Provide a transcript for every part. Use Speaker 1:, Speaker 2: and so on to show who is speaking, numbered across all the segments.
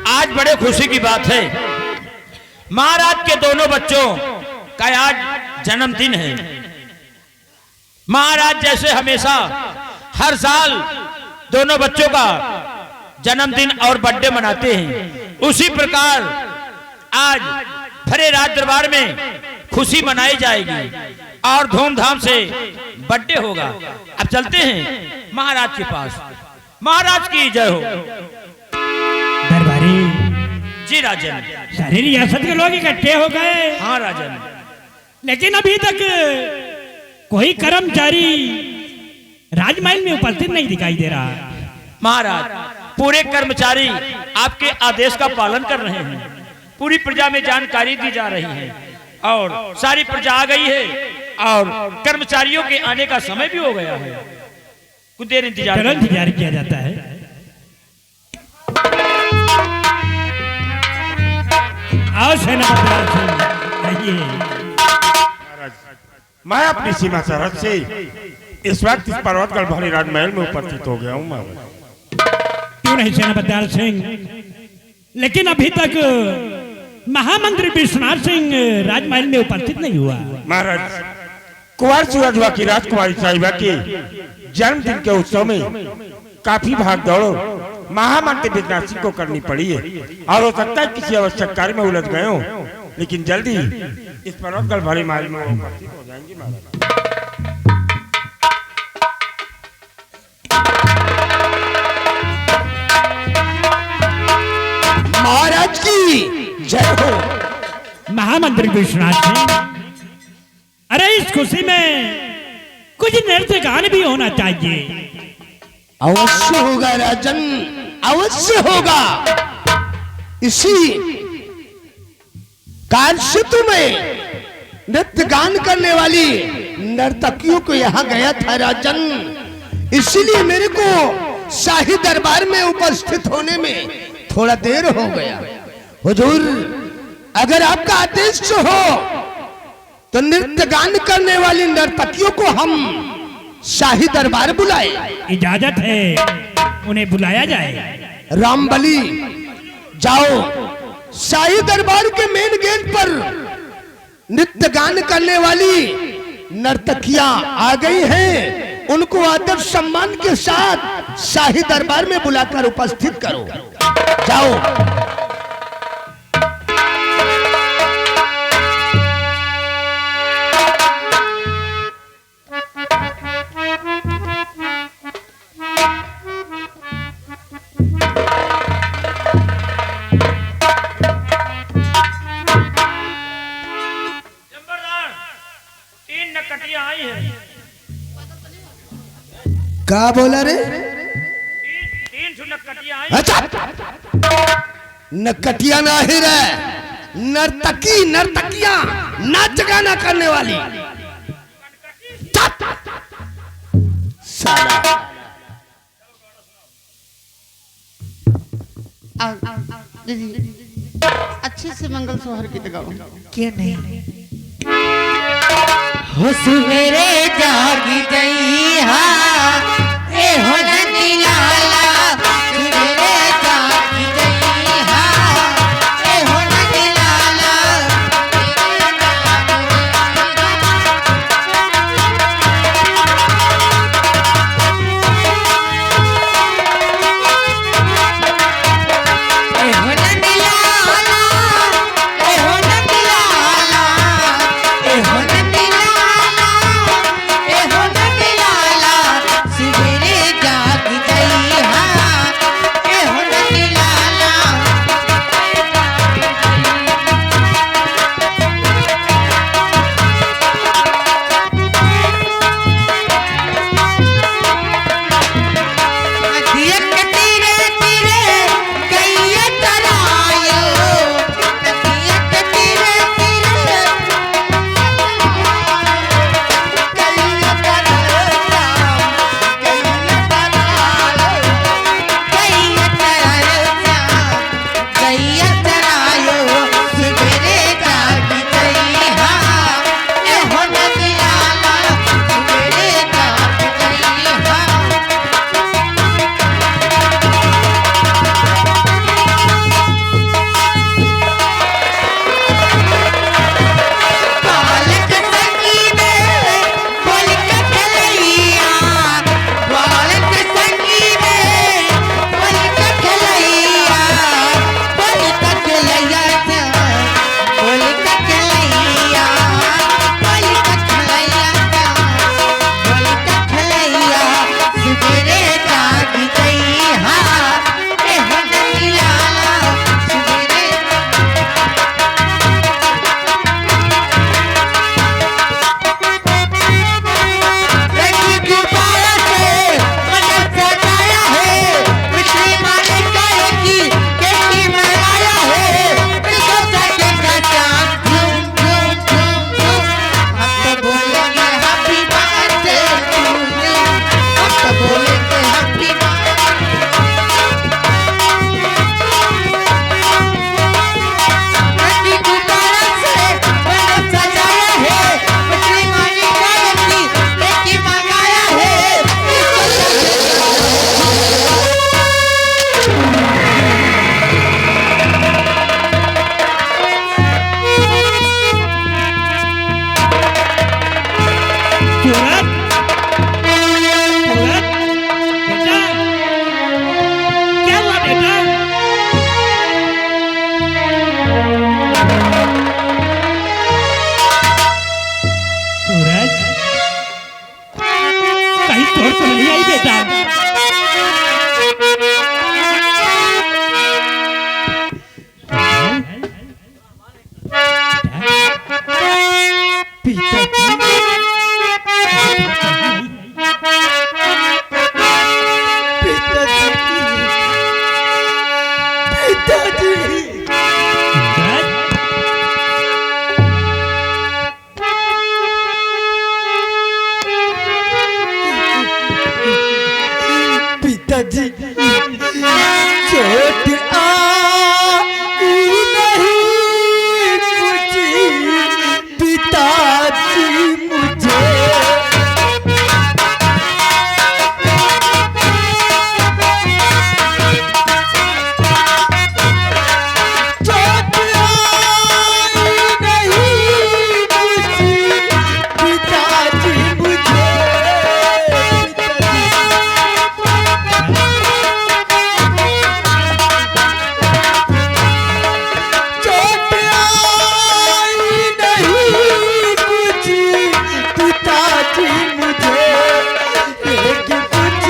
Speaker 1: आज बड़े खुशी की बात है। महाराज के दोनों बच्चों का आज जन्मदिन है। महाराज जैसे हमेशा हर साल दोनों बच्चों का जन्मदिन और बर्थडे मनाते हैं, उसी प्रकार आज भरे राज दरबार में खुशी मनाई जाएगी और धूमधाम से बर्थडे होगा। अब चलते हैं महाराज के पास। महाराज की जय हो।
Speaker 2: दरबारी
Speaker 1: जी राजन।
Speaker 2: सारी रियासत के लोग इकट्ठे हो गए।
Speaker 1: हाँ राजन।
Speaker 2: लेकिन अभी तक कोई कर्मचारी राजमहल में उपस्थित नहीं दिखाई दे रहा।
Speaker 1: महाराज पूरे कर्मचारी आपके आदेश का पालन कर रहे हैं। पूरी प्रजा में जानकारी दी जा रही है और सारी प्रजा आ गई है और कर्मचारियों के आने का समय भी हो गया है। कुछ देर इंतजार
Speaker 2: किया जाता है। आओ
Speaker 3: मैं अपनी सीमा सरहद से इस वक्त इस पर्वतगढ़ भरे राजमहल में उपस्थित हो गया हूँ महाराज।
Speaker 2: क्यों नहीं सेनापति सिंह, लेकिन अभी तक महामंत्री विश्वनाथ सिंह राजमहल में उपस्थित नहीं हुआ।
Speaker 3: महाराज कुंवर सूरजवा की राजकुमारी साहिबा के जन्मदिन के उत्सव में काफी भाग दौड़ महामंत्री विश्वनाथ सिंह को करनी पड़ी है और हो सकता है किसी आवश्यक कार्य में उलझ गए हो, लेकिन जल्दी इस पर्वतगढ़ भरे महल में उपस्थित हो जाएंगे
Speaker 4: महाराज की जय हो।
Speaker 2: महामंत्री विश्वनाथ सिंह, अरे इस खुशी में कुछ नृत्य गान भी होना चाहिए।
Speaker 4: अवश्य होगा राजन, अवश्य होगा। इसी कार्यक्षेत्र में नृत्य गान करने वाली नर्तकियों को यहाँ गया था राजन, इसीलिए मेरे को शाही दरबार में उपस्थित होने में थोड़ा देर हो गया। हुजूर अगर आपका आदेश हो तो नृत्य गान करने वाली नर्तकियों को हम शाही दरबार बुलाए।
Speaker 2: इजाजत है, उन्हें बुलाया जाए।
Speaker 4: रामबली जाओ, शाही दरबार के मेन गेट पर नृत्य गान करने वाली नर्तकियां आ गई हैं, उनको आदर सम्मान के साथ शाही दरबार में बुलाकर उपस्थित करो। जाओ। क्या बोला रे?
Speaker 1: तीन नक्कटियां आई।
Speaker 4: अच्छा, नक्कटियां ना ही रहे, नर्तकी, नर्तकियां, नाच गाना करने वाली। साला
Speaker 5: अच्छे से मंगल सोहर गीत गाओ।
Speaker 4: क्यों नहीं?
Speaker 5: हो सवेरे जागी गई हा ए हो नंदी लाला, सवेरे जागी गई हा ए हो नंदी लाला। ए हो नंदी लाला, ए हो नंदी लाला, ए हो नंदी लाला, ए हो नंदी लाला, सवेरे जागी पिताजी पिताजी चोट आई नहीं कुछ पिताजी मुझे चोट आई नहीं कुछ पिताजी मुझे चोट आई नहीं कुछ पिताजी मुझे लेकिन कुछ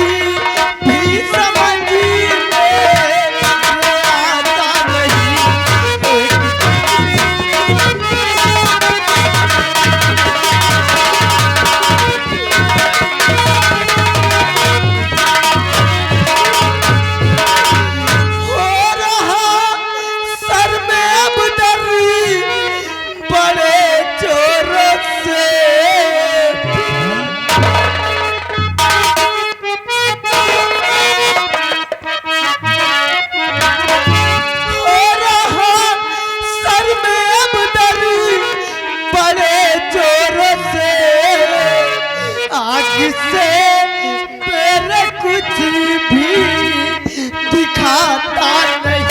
Speaker 5: भी समझ में आता नहीं हो रहा सर में अब डर बड़े जोरों से हो रहा सर में अब डर बड़े जोरों से आग से मेरे कुछ भी दिखाता नहीं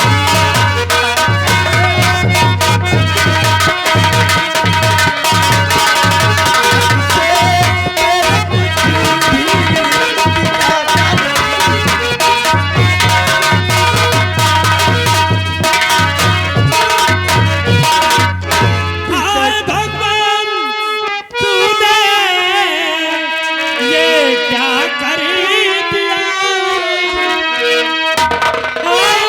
Speaker 2: हाय भगवान तूने ये क्या कर दिया हाय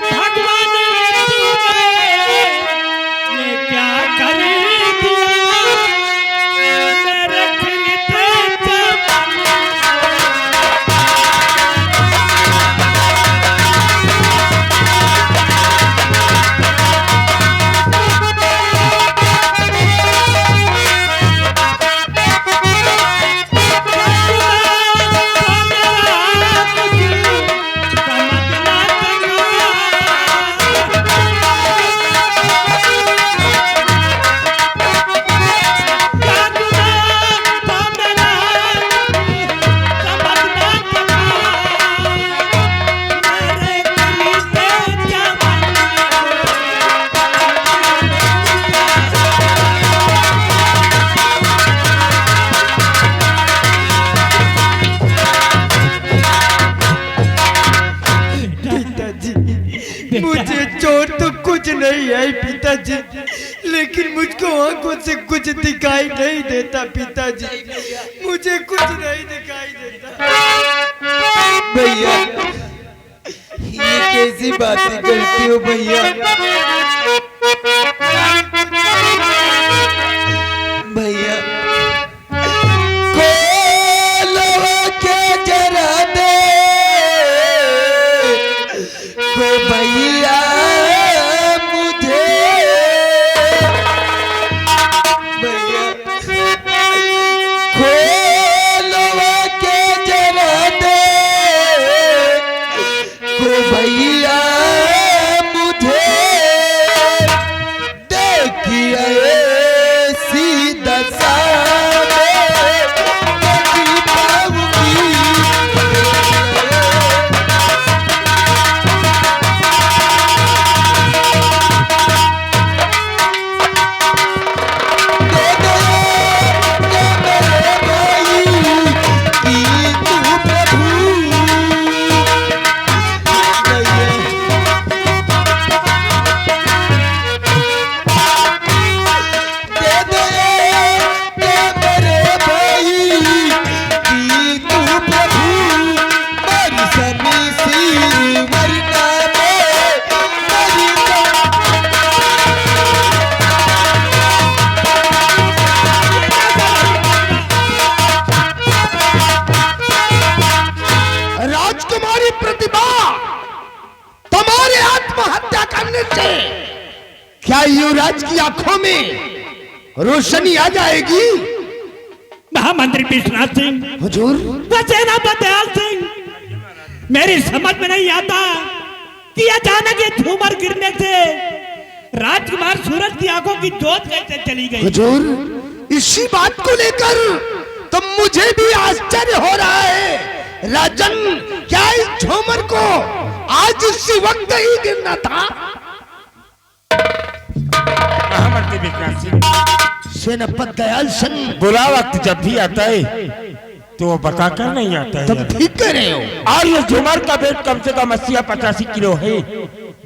Speaker 2: भगवान तूने ये क्या कर दिया मेरे खिलते चमन
Speaker 5: पिताजी मुझे चोट तो कुछ नहीं आई पिताजी लेकिन मुझको आंखों से कुछ दिखाई नहीं देता पिताजी मुझे कुछ नहीं दिखाई देता भैया ये कैसी बातें करती हो भैया भैया खोलो के जरा दे को भैया मुझे भैया खोलो के जरा दे को भैया मुझे देखिए सीधा सामने नहीं पाऊंगी
Speaker 4: तुम्हारे आत्महत्या करने से क्या युवराज की आंखों में रोशनी आ जाएगी?
Speaker 2: महामंत्री विश्वनाथ सिंह,
Speaker 4: हुजूर,
Speaker 2: व सेनापति दयाल सिंह, मेरी समझ में नहीं आता कि अचानक ये झूमर गिरने से राजकुमार सूरज की आंखों की जोत कैसे चली गई।
Speaker 4: हुजूर, इसी बात को लेकर तो मुझे भी आश्चर्य हो रहा है। राजन, क्या इस झूमर को आज इसी वक्त ही गिरना था?
Speaker 3: महामंत्री विश्वनाथ सिंह,
Speaker 4: सेनापति दयाल सिंह,
Speaker 3: बुरा वक्त जब भी आता है तो वो बकाकर नहीं आता
Speaker 4: तुम
Speaker 3: है।
Speaker 4: ठीक कह रहे हो।
Speaker 3: और ये झूमर का वेट कम से कम 80-85 किलो है,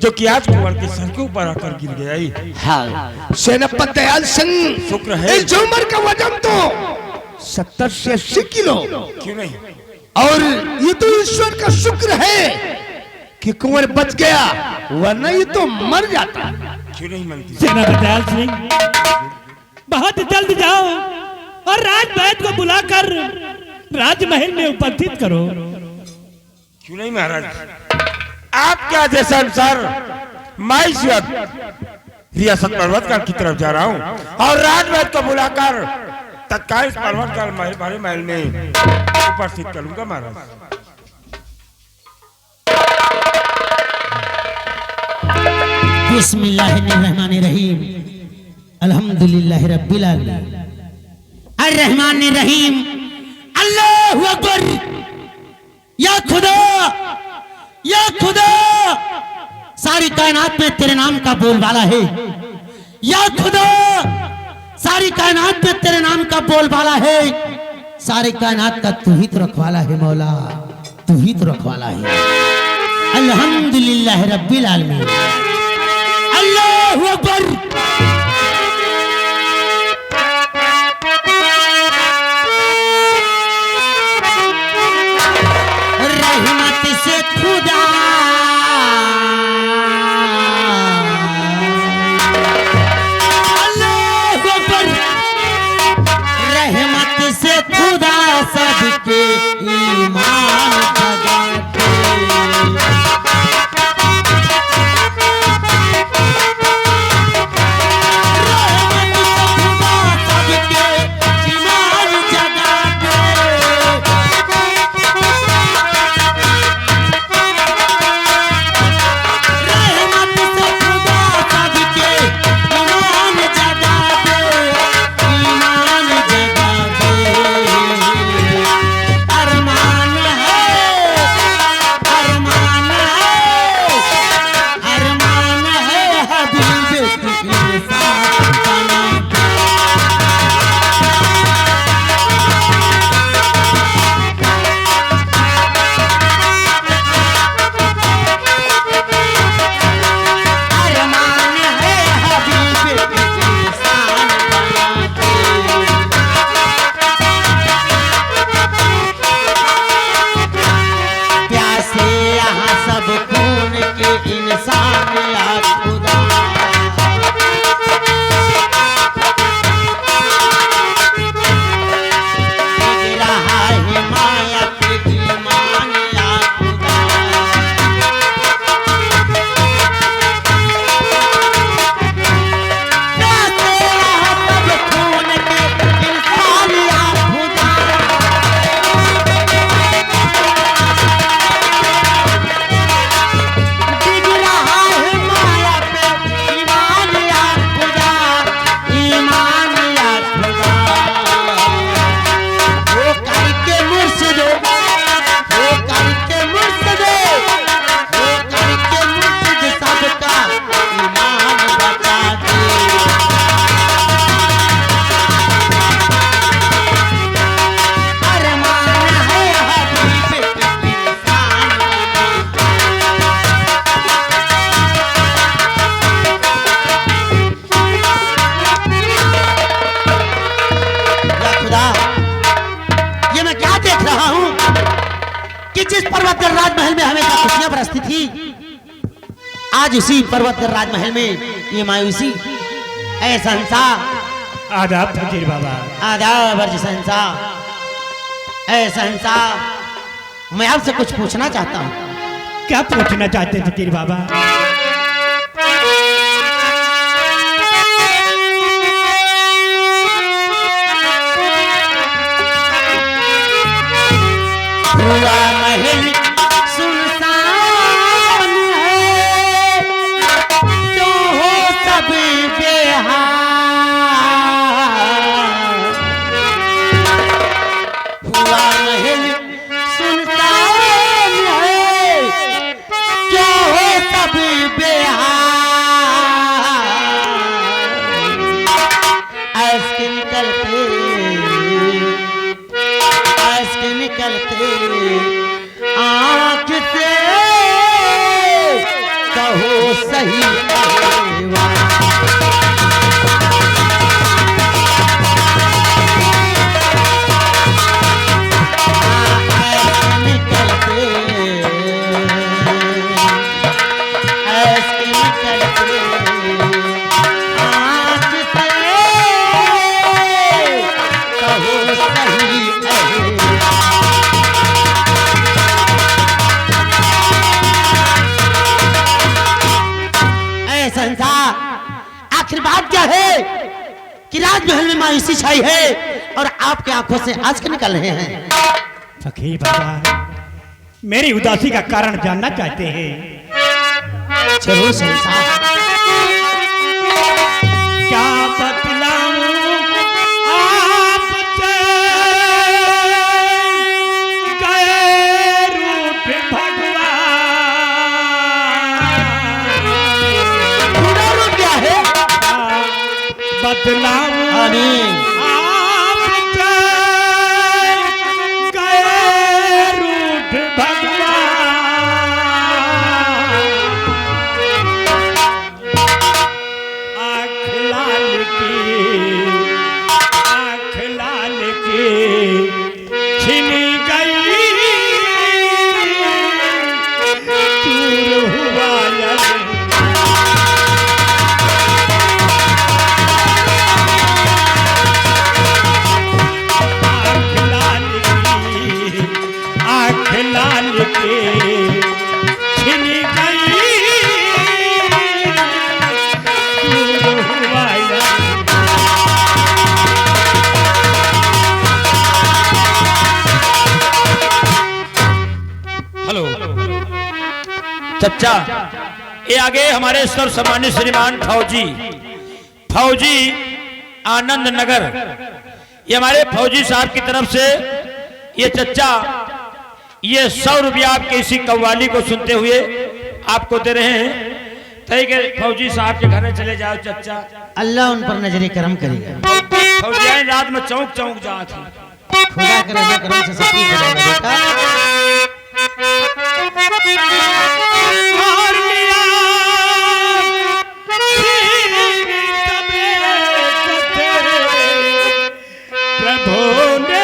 Speaker 3: जो कि आज कुंवर के सर के ऊपर आकर गिर गया है।
Speaker 4: हाँ, सेनापति दयाल सिंह,
Speaker 3: शुक्र है।
Speaker 4: इस झूमर का वजन तो 70 से 80 किलो,
Speaker 3: क्यों नहीं?
Speaker 4: और ये तो ईश्वर का शुक्र है कि कुंवर बच गया, वरना ये तो मर जाता।
Speaker 3: क्यों नहीं मंत्री?
Speaker 2: सेनापति दयाल सिंह, बहुत जल्द जाओ और राजवैद्य को बुलाकर राजमहल में उपस्थित करो।
Speaker 3: क्यों नहीं महाराज? आपके आदेश अनुसार मैं इस वक्त रियासत पर्वतकाल की तरफ जा रहा हूँ और राजवैद्य को बुलाकर तत्काल इस पर्वतकाल हमारे महल में उपस्थित करूंगा महाराज।
Speaker 6: बिस्मिल्लाहिर्रहमानिर्रहीम, अल्हम्दुलिल्लाहि रब्बिल आलमीन, अर्रहमानिर्रहीम, अल्लाहु अकबर। या खुदा, या खुदा, सारी कायनात में तेरे नाम का बोलबाला है। या खुदा, सारी कायनात में तेरे नाम का बोलबाला है। सारी कायनात का तू ही तो रखवाला है मौला, तू ही तो रखवाला है। अल्हम्दुलिल्लाहि रब्बिल आलमीन, अल्लाहु अकबर। रहमत से खुदा, अल्लाहु अकबर। रहमत से खुदा सबके ईमान जगाते। राजमहल में हमेशा खुशियां बरसती थी, आज उसी पर्वतगर राजमहल में ये मायूसी। ऐ संसा,
Speaker 2: आदाब फकीर बाबा।
Speaker 6: आदाब अर्ज संसा। ऐ संसा, मैं आपसे कुछ पूछना चाहता हूँ।
Speaker 2: क्या पूछना चाहते फकीर बाबा?
Speaker 6: हुआ महल सुनसान है, जो हो सब बेहाल। हुआ महल सुनसान है, जो हो सब बेहाल। ऐस के निकलते आँख से कहो सही कहवा। ऐसे निकलते आँख से कहो सही कहवा। संसार आखिर बात क्या है कि राजमहल में मायूसी छाई है और आपके आंखों से आंसू निकल रहे हैं?
Speaker 2: फकीर बाबा, मेरी उदासी का कारण जानना चाहते हैं?
Speaker 6: जरूर संसार।
Speaker 2: क्या बतलाऊं आपसे गए रूठ भगवान?
Speaker 6: क्या है?
Speaker 2: बतलाऊं
Speaker 6: आमीन।
Speaker 2: आपसे गए रूठ भगवान। आँख लाल की छिन गई, चूर हुआ आँख लाल के छिन गई, चूर हुआ।
Speaker 1: हेलो चचा, ये आगे हमारे सर्व सम्मानित श्रीमान फौजी आनंद नगर, ये हमारे फौजी साहब की तरफ से ये चचा ये 100 रुपया आपके इसी कव्वाली को सुनते हुए आपको दे रहे हैं। तय के फौजी साहब के घर चले जाओ चचा,
Speaker 6: अल्लाह उन पर नजरे करम करेगा।
Speaker 1: फौजी आए रात में चौंक चौंक जात है।
Speaker 6: खुदा के नजर करम से सब ठीक हो जाएगा बेटा।
Speaker 2: और लिया प्रभु ने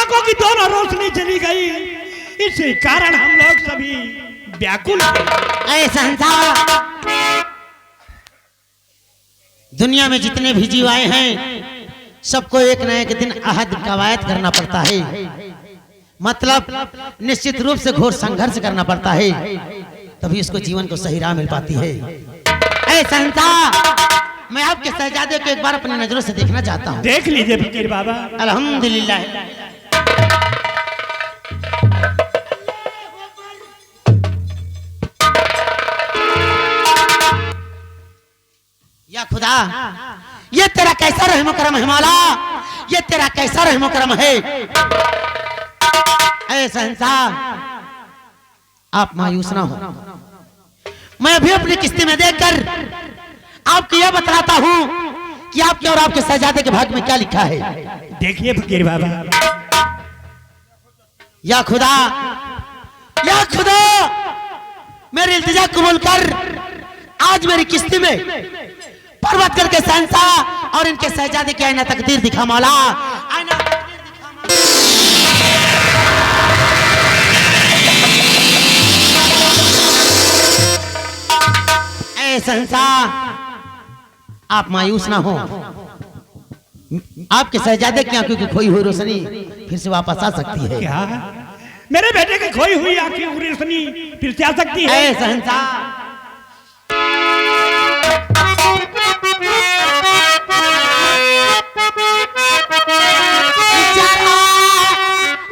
Speaker 2: आंखों की दोनों रोशनी चली गई। इसी कारण हम लोग सभी व्याकुल हैं।
Speaker 6: ऐ संसार, दुनिया में जितने भी जीव आए हैं सबको एक न एक दिन अहद कवायद करना पड़ता है, मतलब निश्चित रूप से घोर संघर्ष करना पड़ता है, तभी उसको जीवन को सही राह मिल पाती है। ऐ संसार, मैं आपके शहजादे को एक बार अपनी नजरों से देखना चाहता हूँ।
Speaker 2: देख लीजिए फकीर बाबा।
Speaker 6: अल्हम्दुलिल्लाह। या खुदा, ये तेरा कैसा रहमो करम है मौला, ये तेरा कैसा रहमो करम है। ऐ संसार, आप मायूस ना हो। मैं भी अपनी किस्ती में देखकर आपको यह बतलाता हूं कि आपके और आपके शहजादे के भाग्य में क्या लिखा है।
Speaker 2: देखिए फकीर बाबा।
Speaker 6: या खुदा, या खुदा, मेरी इल्तिजा कबूल कर। आज मेरी किस्ती में पर्वत करके शहंशाह और इनके शहजादे की आईना तकदीर दिखा मौला, आईना तकदीर दिखा मौला। ऐ शहंशाह, आप मायूस ना हो। आपके शहजादे की आंखों की खोई हुई रोशनी फिर से वापस आ सकती है।
Speaker 2: क्या मेरे बेटे की खोई हुई आंखों की रोशनी फिर से आ सकती है?
Speaker 6: ऐ शहंशाह,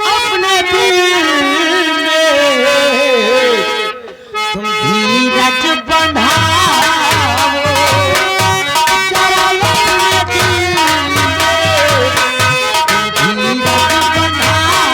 Speaker 6: अपने दिल में तुम धीरज बंधाओ, जरा अपने दिल में तुम धीरज बंधाओ।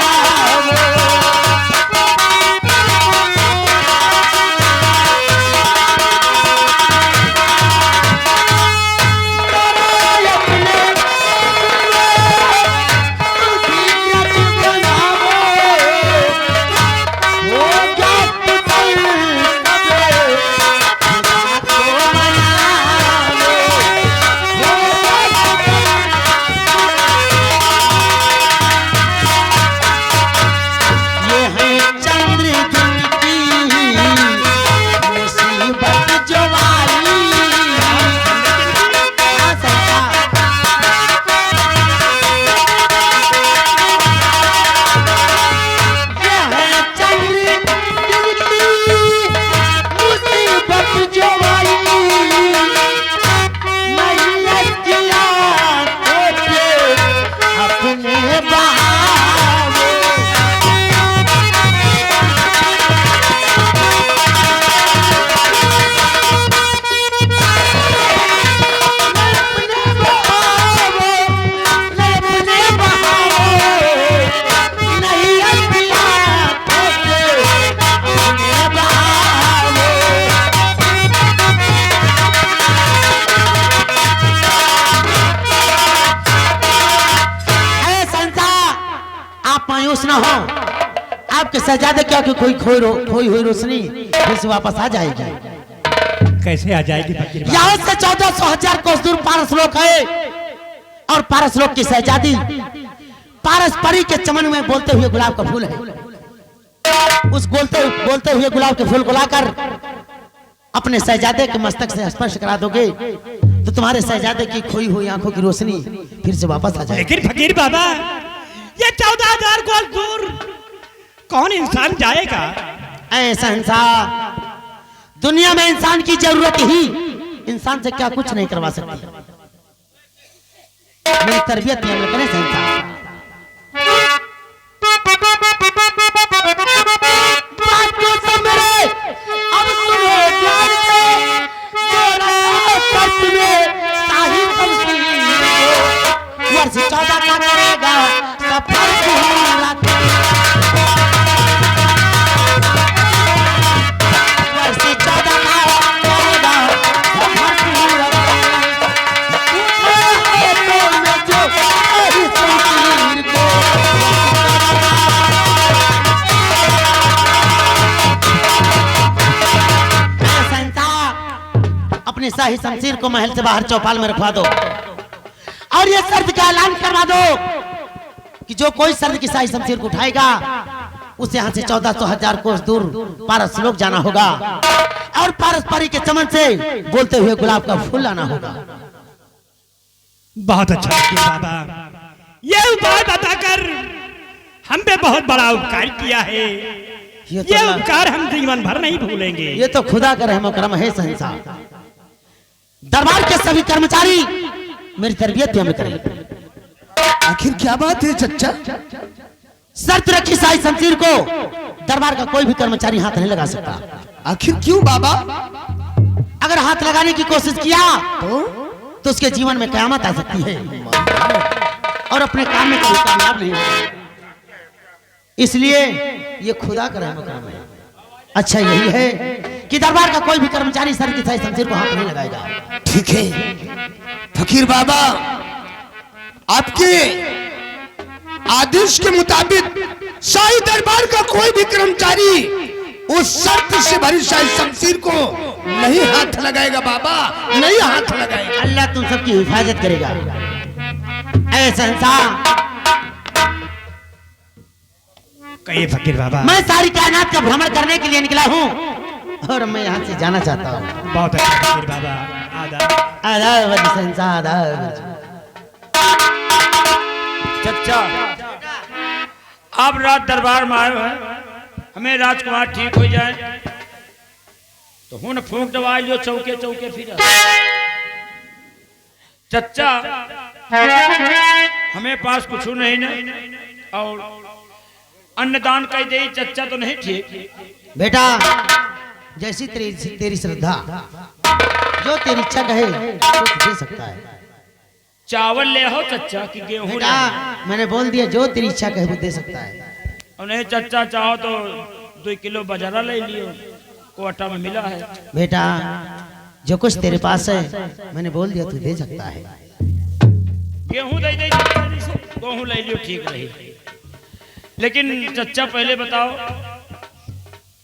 Speaker 6: मायूस ना हो। आपके शहजादे क्या कि कोई खोई हुई रोशनी फिर से वापस आ जाएगी।
Speaker 2: कैसे आ जाएगी फकीर बाबा?
Speaker 6: यहाँ से 1400 कोस दूर पारस लोक है और पारस लोक की शहजादी पारस परी के चमन में बोलते हुए गुलाब का फूल है। उस बोलते हुए गुलाब के फूल को लाकर अपने शहजादे के मस्तक से स्पर्श करा दोगे तो तुम्हारे शहजादे की खोई हुई आंखों की रोशनी फिर से वापस आ जाएगी।
Speaker 2: लेकिन फकीर बाबा, ये 14,000 कोस दूर कौन इंसान जाएगा?
Speaker 6: ऐसा इंसान, दुनिया में इंसान की जरूरत ही इंसान से क्या कुछ नहीं करवा सकती। मेरी तरबियत में अपने इंसान बात को समझे, अब सुनो ध्यान से, शाही वर्ष 14 का करेगा सफर पूरा। वर्ष 14 का करेगा सफर पूरा। जो शरीर को अपने शाही शमशीर को महल से बाहर चौपाल में रखवा दो और ये शर्त का ऐलान करवा दो कि जो कोई सर्द की शाही शमशीर को उठाएगा उसे यहाँ से 1400 कोस दूर पारस लोग जाना होगा और पारस्परी के चमन से बोलते हुए गुलाब का फूल लाना होगा।
Speaker 2: बहुत अच्छा वकील बाबा, ये उपाय बताकर हम पे बहुत बड़ा उपकार किया है। ये उपकार हम जीवन भर नहीं भूलेंगे।
Speaker 6: ये तो खुदा का रहम करम है शहंशाह। दरबार के सभी कर्मचारी मेरी तरबियत में करें।
Speaker 4: आखिर क्या बात है चच्चा?
Speaker 6: शर्त रखी शाही शमशीर को दरबार का कोई भी कर्मचारी हाथ नहीं लगा सकता।
Speaker 4: आखिर क्यों बाबा?
Speaker 6: अगर हाथ लगाने की कोशिश किया तो उसके जीवन में कयामत आ सकती है और अपने काम में कभी कामयाब नहीं होगा। इसलिए ये खुदा का रहम करम है। अच्छा यही है कि दरबार का कोई भी कर्मचारी सर की शाही शमशीर को हाथ नहीं लगाएगा।
Speaker 4: ठीक है फकीर बाबा, आपके आदेश के मुताबिक शाही दरबार का कोई भी कर्मचारी उस शर्त से भरी शाही शमशीर को नहीं हाथ लगाएगा बाबा, नहीं हाथ लगाएगा।
Speaker 6: अल्लाह तुम सबकी हिफाजत करेगा। ऐसा इंसान
Speaker 2: कहिए फकीर बाबा।
Speaker 6: मैं सारी कायनात का भ्रमण करने के लिए निकला हूँ और मैं यहाँ से जाना चाहता हूँ।
Speaker 2: बहुत अच्छा फकीर बाबा। आदाब।
Speaker 6: आदाब शहंशाह, आदाब।
Speaker 1: चचा, आप रात दरबार में आए हैं, हमें राजकुमार ठीक हो जाए तो हुन फूंक दवाई जो चौके चौके फिर चचा, हमें पास कुछ नहीं ना और अन्नदान कह दे चचा तो नहीं ठीक।
Speaker 6: बेटा जैसी तेरी श्रद्धा, जो तेरी इच्छा कहे तो दे सकता है।
Speaker 1: चावल ले हो चचा कि गेहूं ले?
Speaker 6: मैंने बोल दिया जो तेरी इच्छा कहे वो दे सकता है।
Speaker 1: और नहीं चचा चाहो तो 2 किलो बाजारा ले लियो, कोटा में मिला है।
Speaker 6: बेटा जो कुछ तेरे पास है मैंने बोल दिया तू दे सकता है।
Speaker 1: गेहूं दे दे चचा जी से, गेहूं ले लियो ठीक रही। लेकिन चचा पहले बताओ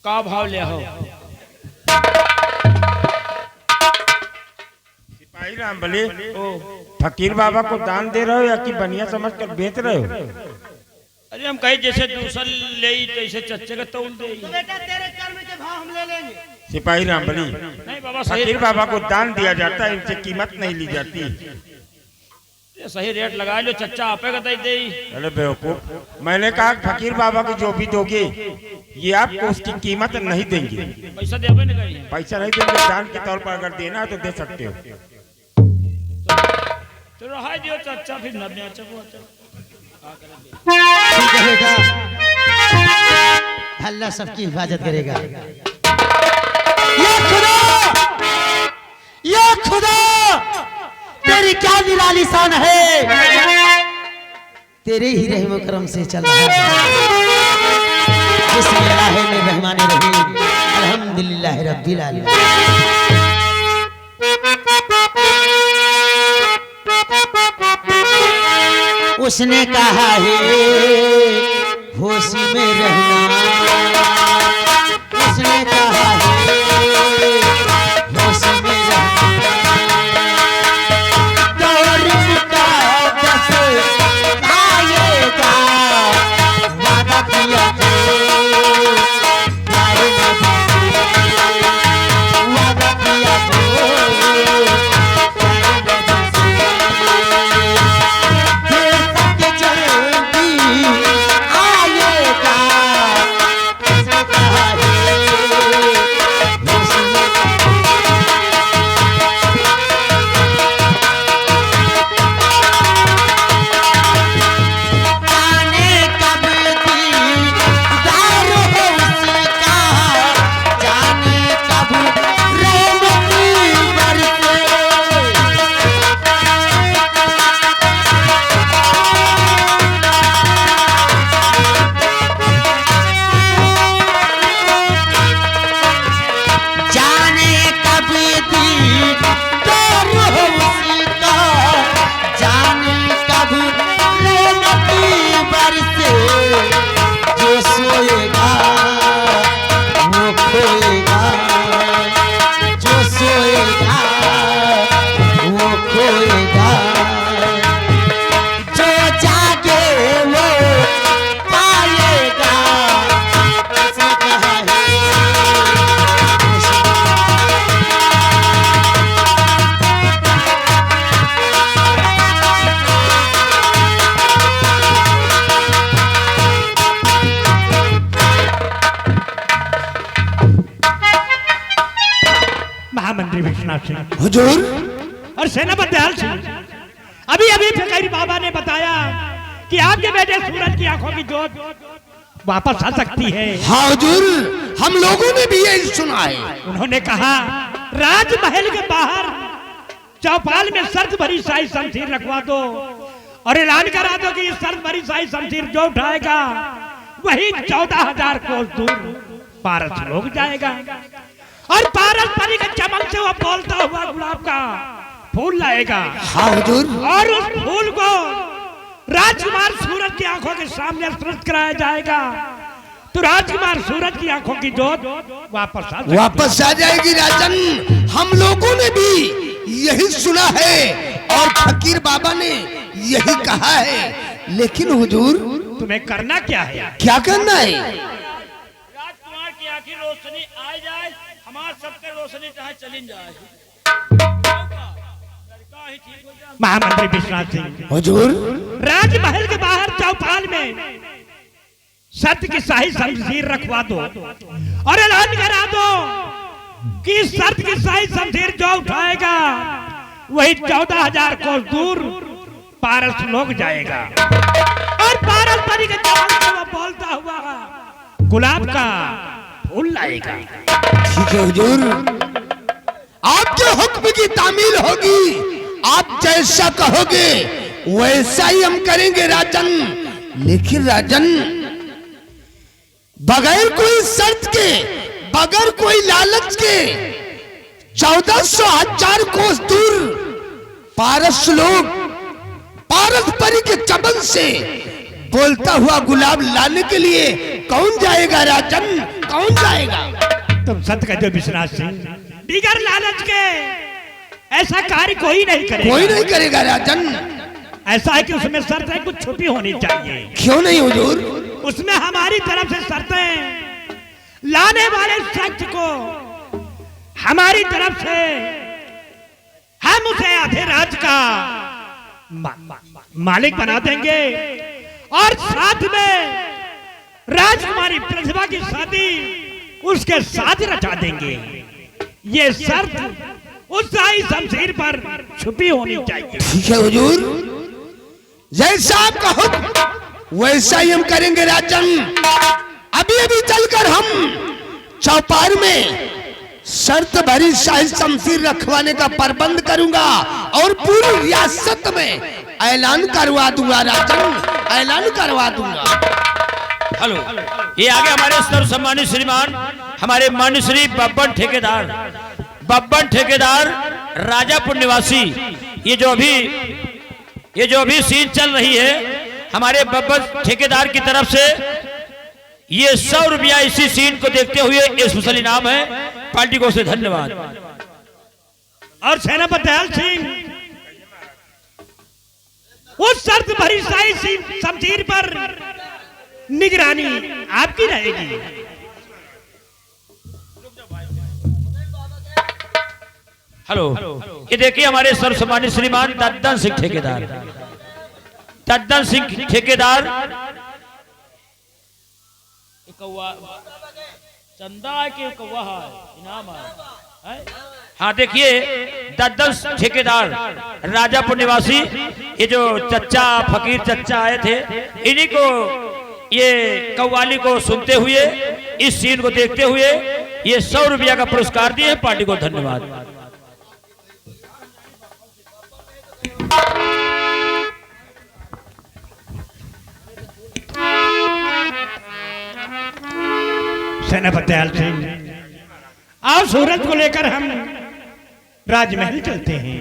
Speaker 1: का भाव ले हो?
Speaker 3: सिपाही राम बले, फकीर बाबा को दान दे रहे हो या कि बनिया समझ कर बेच रहे हो?
Speaker 1: अरे हम कहीं जैसे दूसरा ले तैसे चच्चे का तौल दे।
Speaker 6: तो बेटा तेरे कर्म के भाव हम ले लेंगे।
Speaker 3: सिपाही राम बली,
Speaker 1: नहीं बाबा सही,
Speaker 3: फकीर बाबा को दान दिया जाता है, इनसे कीमत नहीं ली जाती।
Speaker 1: सही रेट लगा लो चचा, आपे का दे।
Speaker 3: अरे बेवकूफ, मैंने कहा फकीर बाबा की जो भी दोगे ये आपको उसकी कीमत नहीं देंगे।
Speaker 1: पैसा दे नहीं कहीं।
Speaker 3: पैसा नहीं देंगे, दान के तौर पर अगर देना है तो दे सकते हो।
Speaker 1: तो रहा दियो चचा, फिर न बेचो।
Speaker 6: ठीक है बेटा, अल्लाह सबकी हिफाजत करेगा। या खुदा, या खुदा, तेरी क्या निराली शान है, तेरे ही रहम करम से चल रहा है। बिस्मिल्लाहिर्रहमानिर्रहीम, अल्हम्दुलिल्लाहि रब्बिल आलमीन। उसने कहा है होश में रहना, उसने कहा है होश में रहना। दौर का दस आएगा, वादा किया प्यारे नबी, वादा किया प्यारे नबी से।
Speaker 2: सिंह
Speaker 4: हुजूर
Speaker 2: और सेनापति दयाल सिंह, अभी अभी फकीर बाबा ने बताया कि आपके बेटे सूरज की आंखों की जोत वापस आ सकती है।
Speaker 4: हाँ हुजूर, हम लोगों ने भी यही सुना है।
Speaker 2: उन्होंने कहा राजमहल के बाहर चौपाल में शर्त भरी शाही शमशीर रखवा दो और ऐलान करा दो कि इस शर्त भरी शाही शमशीर जो उठाएगा वही 14,000 कोस दूर पारस लोग जाएगा और पारस परी के चमन से वो बोलता हुआ गुलाब का फूल लाएगा।
Speaker 4: हाँ हुजूर।
Speaker 2: और उस फूल को राजकुमार सूरज की आंखों के सामने प्रस्तुत कराया जाएगा तो राजकुमार सूरज की आंखों की जोत वापस आ
Speaker 4: जाएगी राजन। हम लोगों ने भी यही सुना है और फकीर बाबा ने यही कहा है। लेकिन हुजूर
Speaker 2: तुम्हें करना क्या है?
Speaker 4: क्या करना है?
Speaker 1: राजकुमार की आखिर रोशनी आ जाए, हमारे सबके रोशनी चाहे चली जाए।
Speaker 2: महामंत्री विश्वनाथ सिंह,
Speaker 4: हुजूर
Speaker 2: राजमहल के बाहर चौपाल में सत्य की शाही शमशीर रखवा दो और ऐलान करा दो कि सत्य की शाही शमशीर जो उठाएगा वही 14,000 कोस दूर पारस लोग जाएगा और पारस परी के चमन से वो बोलता हुआ गुलाब का फूल लाएगा।
Speaker 4: ठीक है हुजूर, आपके हुक्म की तामील होगी। आप जैसा कहोगे वैसा ही हम करेंगे राजन। लेकिन राजन, बगैर कोई शर्त के, बगैर कोई लालच के 14,000 कोस दूर पारस लोग पारस परी के चमन से बोलता हुआ गुलाब लाने के लिए कौन जाएगा राजन? कौन जाएगा?
Speaker 2: तुम सत्य कहते हो विश्वनाथ सिंह, बिगर लालच के ऐसा कार्य कोई नहीं करेगा।
Speaker 4: कोई नहीं करेगा राजन।
Speaker 2: ऐसा है कि उसमें शर्तें कुछ छुपी होनी चाहिए।
Speaker 4: क्यों नहीं हुजूर?
Speaker 2: उसमें हमारी तरफ से शर्तें लाने वाले शख्स को हमारी तरफ से हम उसे आधे राज का मालिक बना देंगे और साथ में राजकुमारी प्रतिभा की शादी उसके साथ रचा देंगे। ये शर्त उस शाही शमशीर पर छुपी होनी चाहिए।
Speaker 4: ठीक है हुजूर, जैसा आपका हुक्म वैसा ही हम करेंगे राजन। अभी अभी चलकर हम चौपाल में शर्त भरी शाही शमशीर रखवाने का प्रबंध करूंगा और पूरी रियासत में ऐलान करवा दूंगा राजन, ऐलान करवा दूंगा।
Speaker 1: हेलो, ये आगे हमारे सर्व सम्मानित श्रीमान हमारे मान्य श्री बब्बन ठेकेदार राजापुर निवासी, ये जो अभी सीन चल रही है हमारे बब्बन ठेकेदार की तरफ से ये 100 रुपया इसी सीन को देखते हुए स्पेशल इनाम है। पार्टी को से धन्यवाद।
Speaker 2: और सेनापति दयाल सिंह, उस शर्त भरी शाही शमशीर पर निगरानी आपकी रहेगी।
Speaker 1: हेलो, ये देखिए हमारे सर्व सम्मानित श्रीमान दद्दन सिंह ठेकेदार चंदा है कि कौवा है, इनाम है। हाँ देखिए, दद्दन ठेकेदार राजापुर निवासी, ये जो चच्चा फकीर चच्चा आए थे, इन्हीं को ये कव्वाली को सुनते हुए इस सीन को देखते हुए ये 100 रुपया का पुरस्कार दिए। पार्टी को धन्यवाद।
Speaker 2: सेनापति दयाल सिंह, आओ सूरज को लेकर हम राजमहल चलते हैं।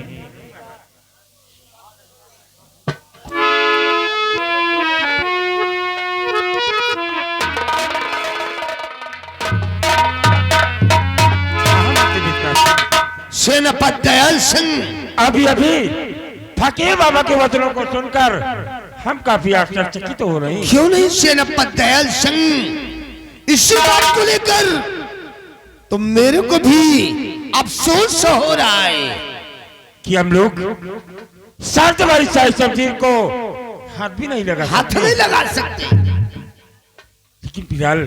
Speaker 4: सेनापति दयाल सिंह,
Speaker 3: अभी अभी फकीर बाबा के वचनों को सुनकर हम काफी आश्चर्यचकित हो रहे हैं।
Speaker 4: क्यों नहीं सेनापति दयाल सिंह? इसी बात को लेकर तो मेरे को भी अफसोस हो रहा है
Speaker 3: कि हम लोग शर्त भरी शाही शमशीर को हाथ भी नहीं लगा
Speaker 4: हाथ नहीं लगा सकते।
Speaker 3: लेकिन फिलहाल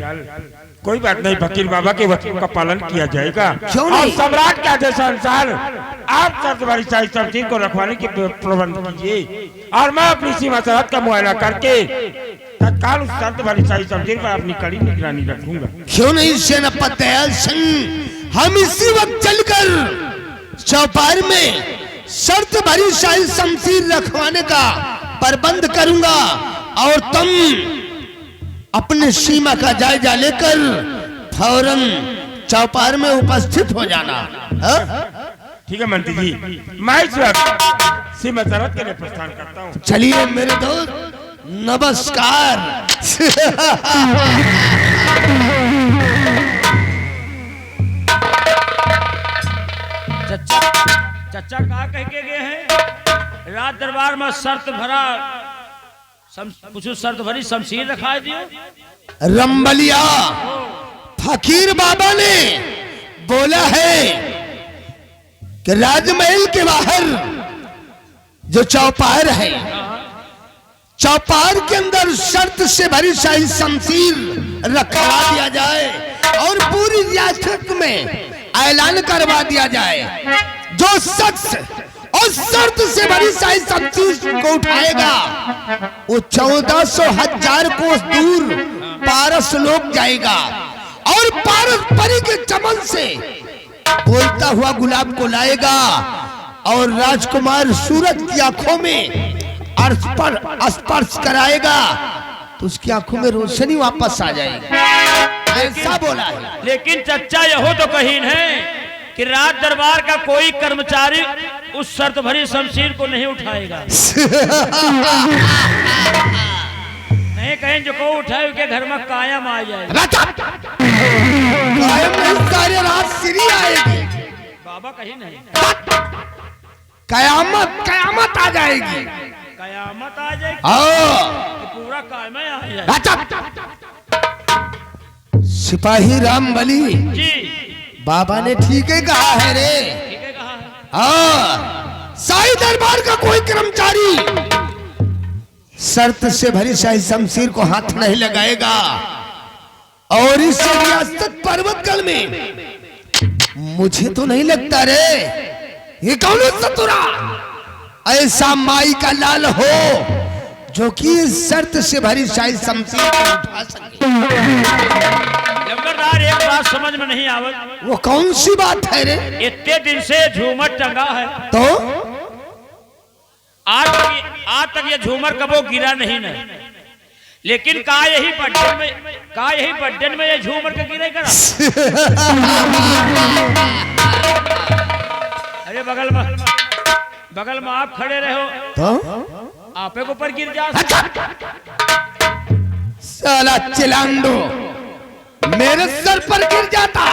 Speaker 3: कोई बात नहीं, फकीर बाबा के वचन का पालन किया जाएगा।
Speaker 4: क्यों
Speaker 3: और
Speaker 4: नहीं?
Speaker 3: सम्राट के आदेश अनुसार आप सरदारी शाही शमशीर को रखवाने के प्रबंध कीजिए और मैं अपनी सीमा सरहद का मुआयना करके तत्काल उस सरदारी शाही शमशीर पर अपनी कड़ी निगरानी रखूंगा।
Speaker 4: क्यों नहीं सेनापति दयाल सिंह, हम इसी वक्त चलकर चौपार में शर्त भरी शाही शमशीर रखवाने का प्रबंध करूंगा और तुम अपने सीमा का जायजा लेकर फौरन चौपार में उपस्थित हो जाना।
Speaker 3: ठीक है मंत्री जी, मैं इस वक्त सीमा सरहद के लिए प्रस्थान करता हूँ।
Speaker 4: चलिए मेरे दोस्त, नमस्कार।
Speaker 1: चचा कहा कह के गए हैं रात दरबार में शर्त भरा कुछ शर्त भरी शमशीर रखा दियो।
Speaker 4: रंबलिया फकीर बाबा ने बोला है कि राजमहल के बाहर जो चौपार है, चौपार के अंदर शर्त से भरी शाही शमशीर रखवा दिया जाए और पूरी रियासत में ऐलान करवा दिया जाए, जो शख्स और शर्त से भरी शाही शमशीर को उठाएगा वो 1400,000 कोस दूर पारस लोक जाएगा और पारस परी के चमन से बोलता हुआ गुलाब को लाएगा और राजकुमार सूरज की आंखों में स्पर्श कराएगा तो उसकी आंखों में रोशनी वापस आ जाएगी, ऐसा बोला है।
Speaker 1: लेकिन चचा यहो तो कहीन है कि रात दरबार का कोई कर्मचारी उस शर्त भरी शमशीर को नहीं उठाएगा। नहीं कहें जो को उठाए के घर में कायम आ जाए।
Speaker 4: कायम नहीं, सारे रात सिरी आएगी।
Speaker 1: बाबा कहीं नहीं,
Speaker 4: कयामत आ जाएगी।
Speaker 1: कयामत आ जाएगी
Speaker 4: हाँ।
Speaker 1: पूरा कायम आ जाए।
Speaker 4: सिपाही राम बली
Speaker 1: जी
Speaker 4: बाबा ने ठीक है कहा है रे।
Speaker 1: ठीक है कहा है।
Speaker 4: हाँ, शाही दरबार का कोई कर्मचारी शर्त से भरी शाही शमशीर को हाथ नहीं लगाएगा और इस रियासत पर्वतगढ़ में मुझे तो नहीं लगता रे ये कौन सतुरा ऐसा माई का लाल हो जो कि इस शर्त से भरी शाही शमशीर को उठा सके।
Speaker 1: लंबरदार एक बात समझ में नहीं आवत।
Speaker 4: वो कौन सी बात है रे?
Speaker 1: इतने दिन से झूमर टंगा है
Speaker 4: तो
Speaker 1: आज तक ये झूमर कबो गिरा नहीं है, लेकिन का यही बड्डन में ये झूमर का गिरे करा। अरे बगल में आप खड़े रहो
Speaker 4: तो
Speaker 1: आपे के ऊपर गिर जा।
Speaker 4: साला चिलांडो मेरे सर पर गिर जाता,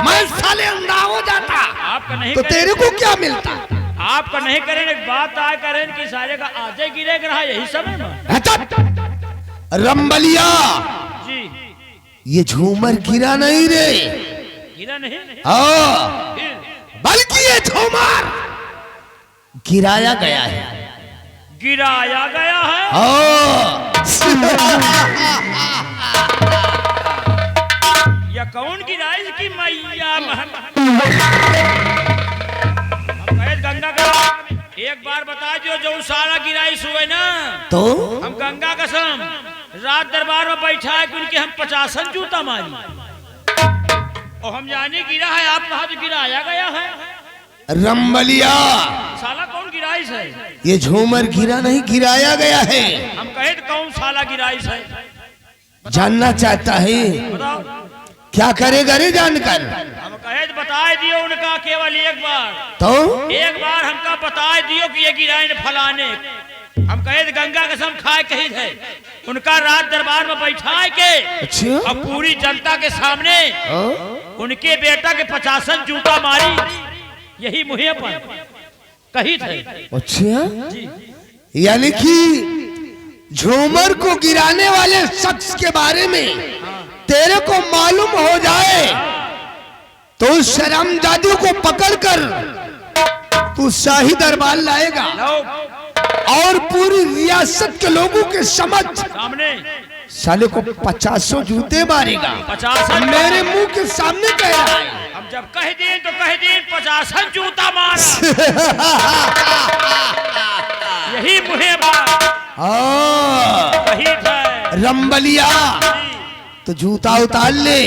Speaker 4: मैं साले अंधा हो जाता।
Speaker 1: आपका नहीं
Speaker 4: तो तेरे को क्या मिलता?
Speaker 1: आपका नहीं करें एक बात आए करें कि सारे का आजे गिरे रहा यही समय में।
Speaker 4: रंबलिया
Speaker 1: जी
Speaker 4: ये झूमर गिरा नहीं रे,
Speaker 1: गिरा नहीं
Speaker 4: हाँ, बल्कि ये झूमर गिराया गया है।
Speaker 1: गिराया गया है। या कौन गिराई की मैया गंगा का एक बार बता जो सारा गिराई हुए ना
Speaker 4: तो
Speaker 1: हम गंगा कसम रात दरबार में बैठा है कि उनके हम 50 जूता मारी और हम जाने गिरा है आप कहा तो गिराया गया है।
Speaker 4: रंबलिया
Speaker 1: साला कौन गिराइश है?
Speaker 4: ये झूमर गिरा नहीं, गिराया गया है।
Speaker 1: हम कहे तो कौन साला गिराइश है?
Speaker 4: जानना चाहता है?
Speaker 1: बताओ
Speaker 4: क्या करेगा रे जानकर?
Speaker 1: हम कहे तो बताए दियो उनका केवल एक बार,
Speaker 4: तो
Speaker 1: एक बार हमका बताए दियो कि ये गिराए न फलाने। हम कहे तो गंगा कसम खाए कही है उनका रात दरबार में बैठाए के
Speaker 4: अच्छा
Speaker 1: अब पूरी जनता के सामने उनके बेटा के 50 जूता मारी यही मुहे पर कही थे।
Speaker 4: अच्छा यानी कि झूमर को गिराने वाले शख्स के बारे में तेरे को मालूम हो जाए तो उस शरामजादी को पकड़कर तू शाही दरबार लाएगा और पूरी रियासत के लोगों के समक्ष
Speaker 1: सामने
Speaker 4: साले को 50 जूते मारेगा।
Speaker 1: 50
Speaker 4: मेरे मुंह के सामने कह रहा है।
Speaker 1: हम जब कह दिए तो कह दिए 50 जूता मारा। यही मुहे बात वही था।
Speaker 4: रंबलिया तो जूता उतार ले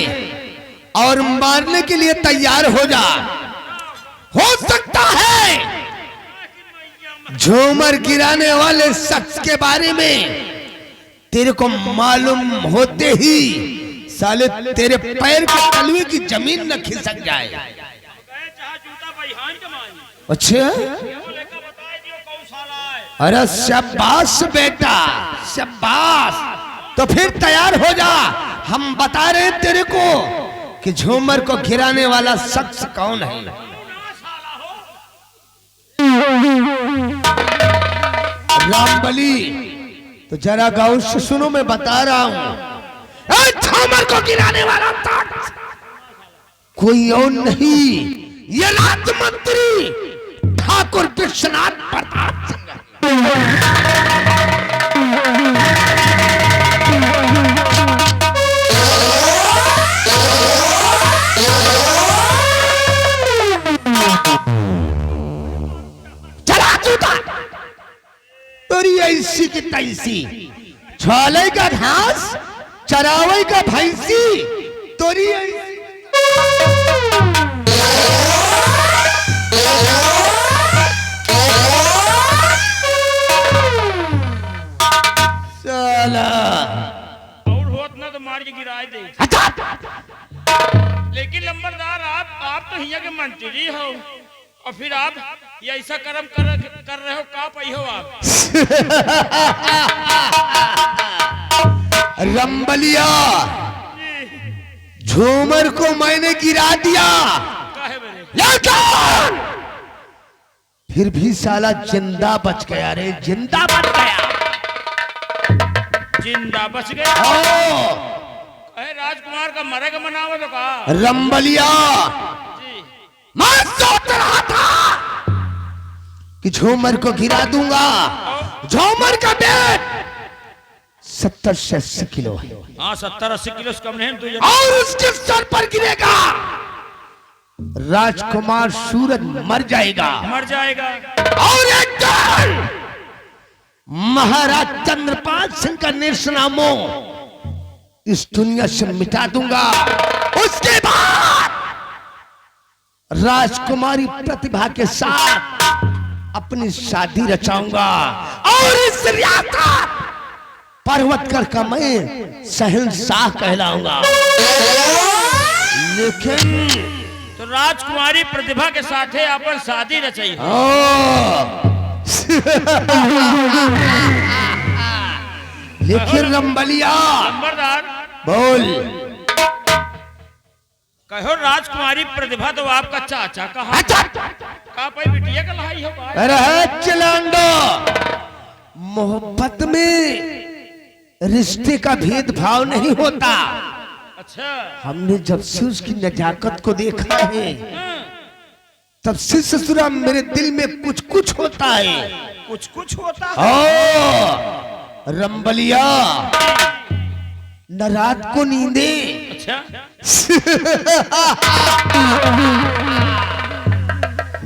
Speaker 4: और मारने के लिए तैयार हो जा। हो सकता है झूमर गिराने वाले शख्स के बारे में तेरे को मालूम होते ही साले तेरे पैर के तलवे की जमीन न खिसक जाए। अच्छा, अरे शाबाश बेटा शाबाश। तो फिर तैयार हो जा, हम बता रहे हैं तेरे को कि झूमर को गिराने वाला शख्स कौन है। रामबली तो जरा गौर से सुनो, मैं बता रहा हूं। झूमर को गिराने वाला शख्स कोई और नहीं, ये राज मंत्री ठाकुर विश्वनाथ प्रताप सिंह। चला जूता तोरी ऐसी की तैसी, छोले का घास चरावे का भैंसी तोरी
Speaker 1: और होत ना तो मार के गिराए दे। लेकिन लंबरदार आप तो हिया के मंत्री हो और फिर आप ये ऐसा कर्म कर रहे हो, का पई हो आप।
Speaker 4: रंबलिया झूमर को मैंने गिरा दिया, लेकिन फिर भी साला जिंदा बच गया रे, जिंदा बच गया।
Speaker 1: जिंदा बच गया। अरे राजकुमार का मरे का मनावा तो कहा।
Speaker 4: रंबलिया मैं सोच रहा था कि झूमर को गिरा दूंगा। झूमर का वेट 70 से 80 किलो है।
Speaker 1: हाँ 70-80 किलो से कम नहीं तुझे।
Speaker 4: और उसके सर पर गिरेगा राजकुमार सूरज मर जाएगा,
Speaker 1: मर जाएगा।
Speaker 4: और एक दिन महाराज चंद्रपाल सिंह का निर्नामो इस दुनिया से मिटा दूंगा। उसके बाद राजकुमारी प्रतिभा के साथ अपनी शादी रचाऊंगा और इस रियासत पर्वतकर का मैं शहंशाह कहलाऊंगा। लेकिन
Speaker 1: तो राजकुमारी प्रतिभा के साथ है अपन शादी रचाई।
Speaker 4: लेकिन रंबलिया
Speaker 1: नंबरदार
Speaker 4: बोल,
Speaker 1: कहो राजकुमारी प्रतिभा तो आपका चाचा कहा का पाई बिटिया का लहाई हो भाई।
Speaker 4: अरे चिलांडो, मोहब्बत में रिश्ते का भेदभाव नहीं होता।
Speaker 1: अच्छा,
Speaker 4: हमने जब से उसकी नजाकत को देखा है तब से ससुरा मेरे दिल में कुछ कुछ होता है,
Speaker 1: कुछ कुछ होता है।
Speaker 4: रंबलिया न रात को नींदे,
Speaker 1: अच्छा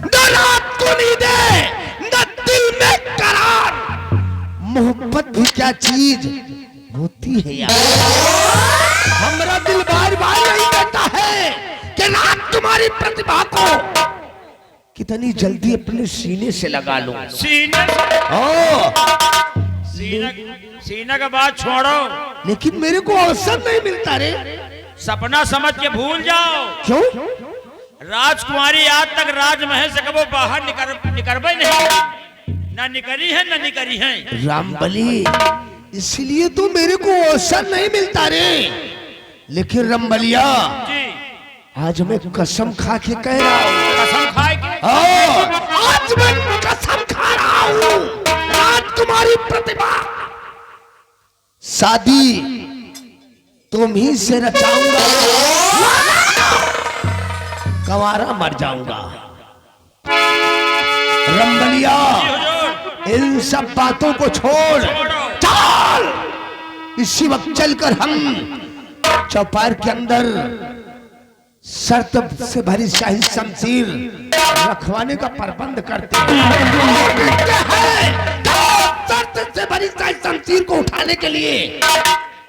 Speaker 4: न रात को नींदे, न दिल में करार। मोहब्बत भी क्या चीज होती है यार। हमारा दिल बार बार यही कहता है कि राजकुमारी प्रतिभा को कितनी जल्दी अपने सीने से लगा लूं।
Speaker 1: सीने सीना का बात छोड़ो,
Speaker 4: लेकिन मेरे को अवसर नहीं मिलता रे।
Speaker 1: सपना समझ के भूल जाओ।
Speaker 4: क्यों?
Speaker 1: राजकुमारी आज तक राजमहल से कबो बाहर निकलबे नहीं, ना निकली है ना निकली है।
Speaker 4: रामबली, इसलिए तो मेरे को अवसर नहीं मिलता रे। लेकिन रंबलिया
Speaker 1: जी,
Speaker 4: आज मैं कसम खा के कह रहा हूँ,
Speaker 1: कसम खाए के
Speaker 4: आज मैं कसम खा रहा हूँ, राजकुमारी प्रतिभा शादी तुम ही से रचाऊंगा, कंवारा मर जाऊंगा। रंबलिया, इन सब बातों को छोड़, चल इसी वक्त चलकर हम चौपार के अंदर शर्त से भरी शाही शमशीर रखवाने का प्रबंध करते हैं। शर्त से भरी शाही शमशीर को उठाने के लिए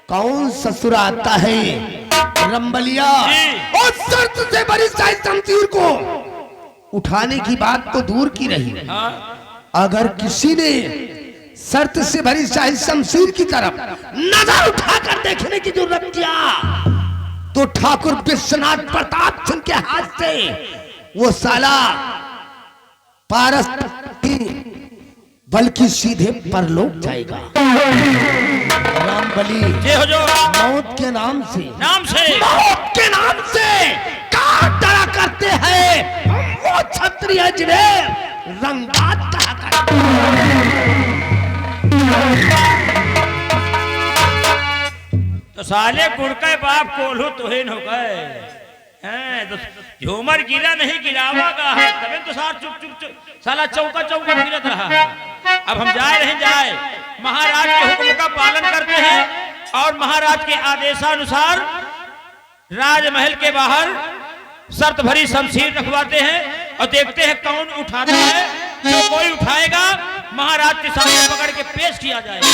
Speaker 4: कौन ससुर आता है रंबलिया, और शर्त से भरी शाही शमशीर को उठाने की बात तो दूर की रही, अगर किसी ने शर्त से भरी शाही शमशीर की तरफ नजर उठाकर देखने की जरूरत किया तो ठाकुर विश्वनाथ प्रताप सिंह के हाथ से वो साला पारस बल्कि सीधे परलोक जाएगा। रामबली मौत के नाम से मौत के नाम से क्या डरा करते हैं हम वो क्षत्रिय जिन्हें रंगदार कहा करते हैं।
Speaker 1: तो साले गुड़के बाप कोल्हू तुहिन हो गए हैं, तो झूमर गिरा नहीं गिरावा का है, तबे तो सार चुप चुप चुप साला चौका चौका गिरत रहा। अब हम जाए नहीं जाए, महाराज के हुक्म का पालन करते हैं और महाराज के आदेशानुसार राजमहल के बाहर शर्त भरी शमशीर रखवाते हैं और देखते हैं कौन उठाता है। जो कोई उठाएगा महाराज के सामने पकड़ के पेश किया जाएगा।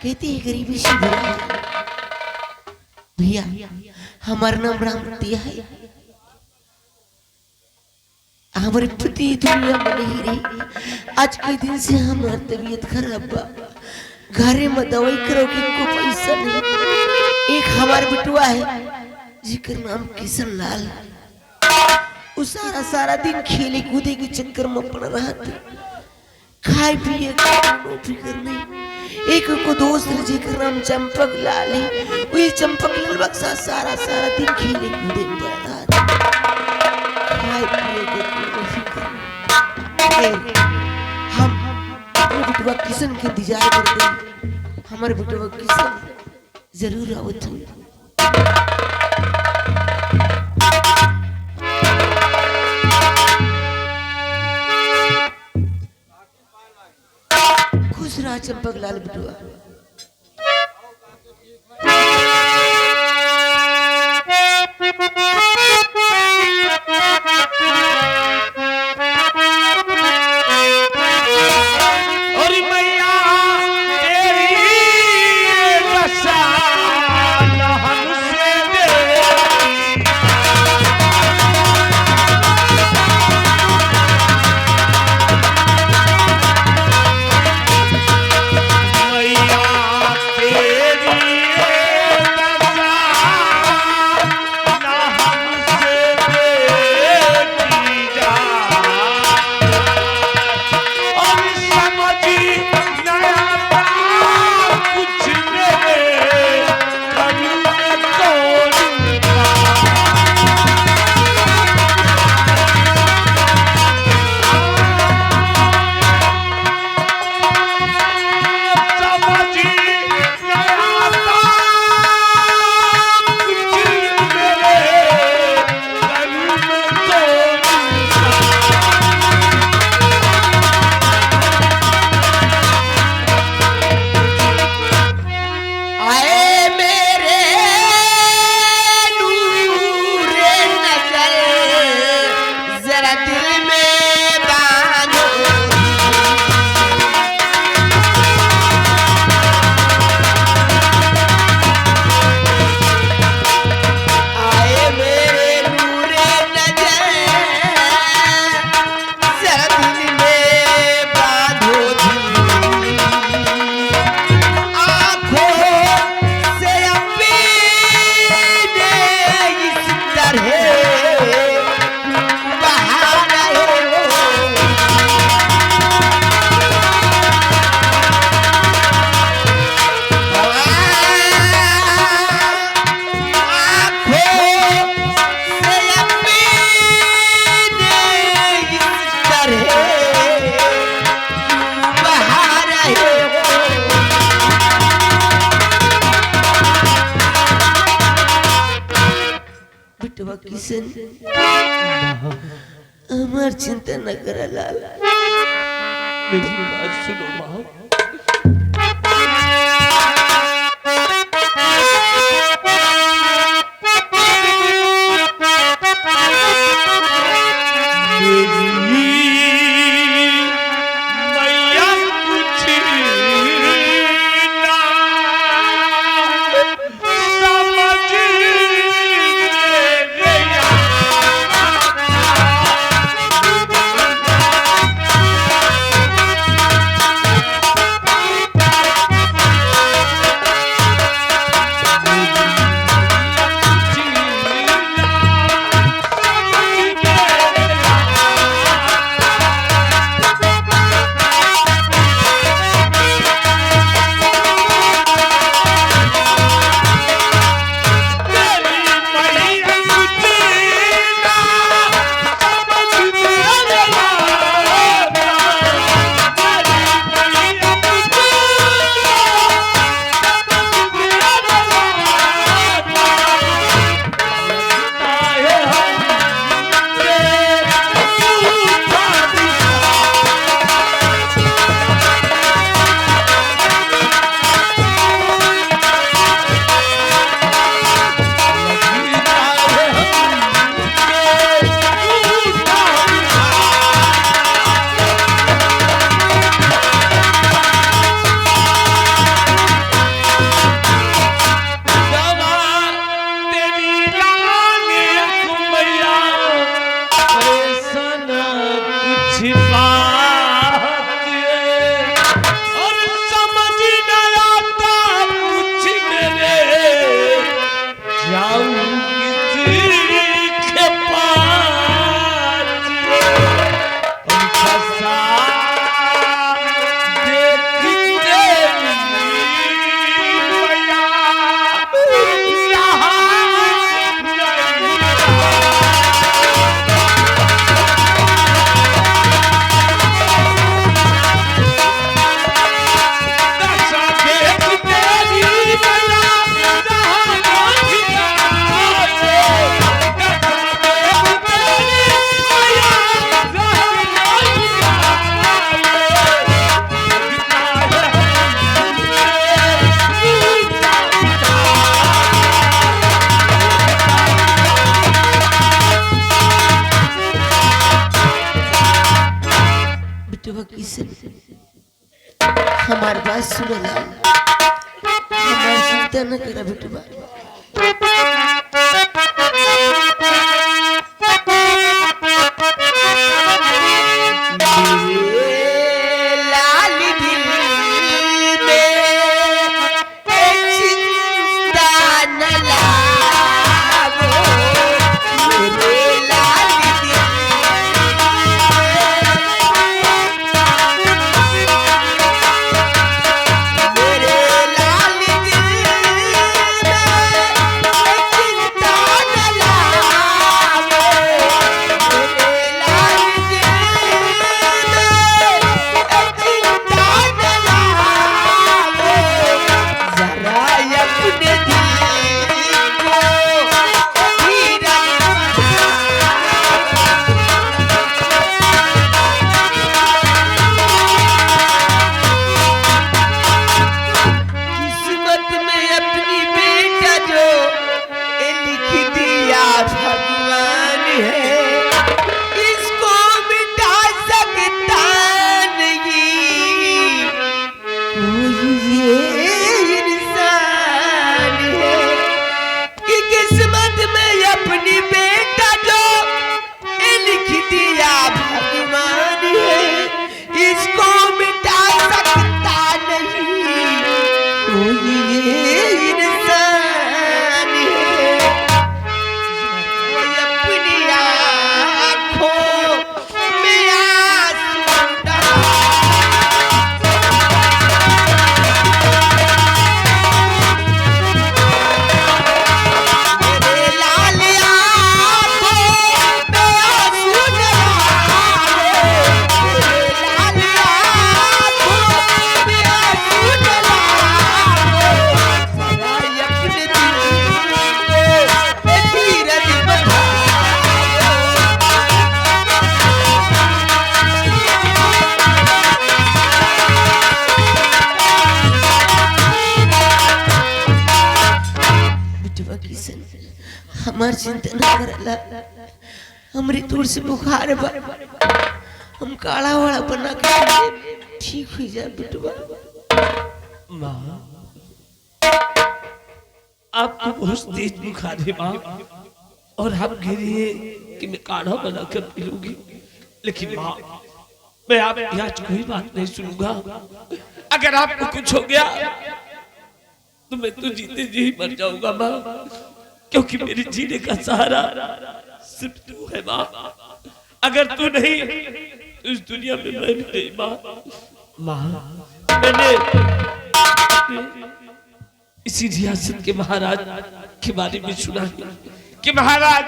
Speaker 7: कहती है गरीबी से भैया हमारा नाम रामतिया है, हमारी पति दुनिया में नहीं रही। आज के दिन से हमारी तबीयत खराब बा, घरे में दवाई करोगे को पैसा नहीं। एक हमारा बिटुआ है जिकर नाम किशन लाल, वो सारा दिन खेले कूदे के चक्कर में पड़ रहा था, खाए पिए का फिक्र नहीं। एक को दोस्त जिकर नाम चंपक लाल है, वही चंपक लाल बक्सा सारा दिन खेले कूदे में पड़ रहा था, खाए पिए का फिक्र नहीं। हम अपने बिटुआ किशन के इंतजार करते हैं, हमारे बिटुआ किशन जरूर आवत हो। खुश रहा चंपक लाल बिटुआ।
Speaker 2: मैया
Speaker 7: किशन हमार चिंता न करा लाल।
Speaker 2: मेरी बात सुनो माँ।
Speaker 7: हमार बात सुनो लाल, हमार चिंता न करा बेटवा। हमार चिंता न करला, हमरे दूर से बुखार बा, हम काढ़ा वाला बना के ठीक हो जाए बिटवा।
Speaker 2: माँ आपको बहुत तेज बुखार है माँ, और आप कह रही है कि मैं काढ़ा बना कर पी लूंगी, लेकिन माँ मैं आप आज कोई बात नहीं सुनूंगा। अगर आपको कुछ हो गया तो मैं तो जीते जी ही मर जाऊंगा माँ, क्योंकि मेरे जीने का सहारा सिर्फ तू है माँ। अगर तू नहीं तो इस दुनिया में मैं भी नहीं माँ। माँ मैंने इसी रियासत के महाराज के बारे में सुना है कि महाराज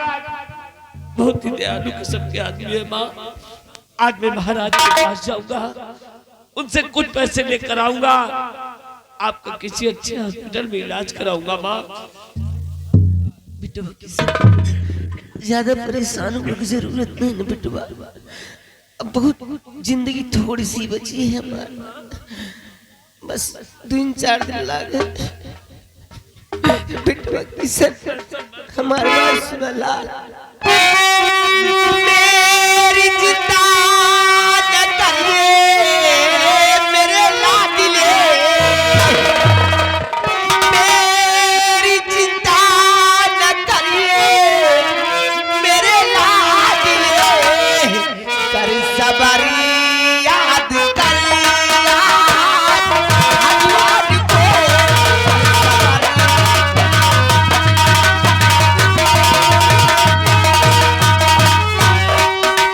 Speaker 2: बहुत ही दयालु किस्म के आदमी है माँ। आज मैं महाराज के पास जाऊंगा, उनसे कुछ पैसे लेकर आऊंगा, आपका किसी अच्छे हॉस्पिटल में इलाज कराऊंगा माँ।
Speaker 7: बिटवा ज्यादा परेशान होने की जरूरत नहीं ना बिटवा, अब बहुत जिंदगी थोड़ी सी बची है हमारी, बस 2-4 दिन लागे। बिटवा किसन हमारे बात सुना लाल, मेरी चिंता न करिए मेरे लाडले, मेरी चिंता न करिए मेरे लाडले, कर सबरी याद कर भगवान को,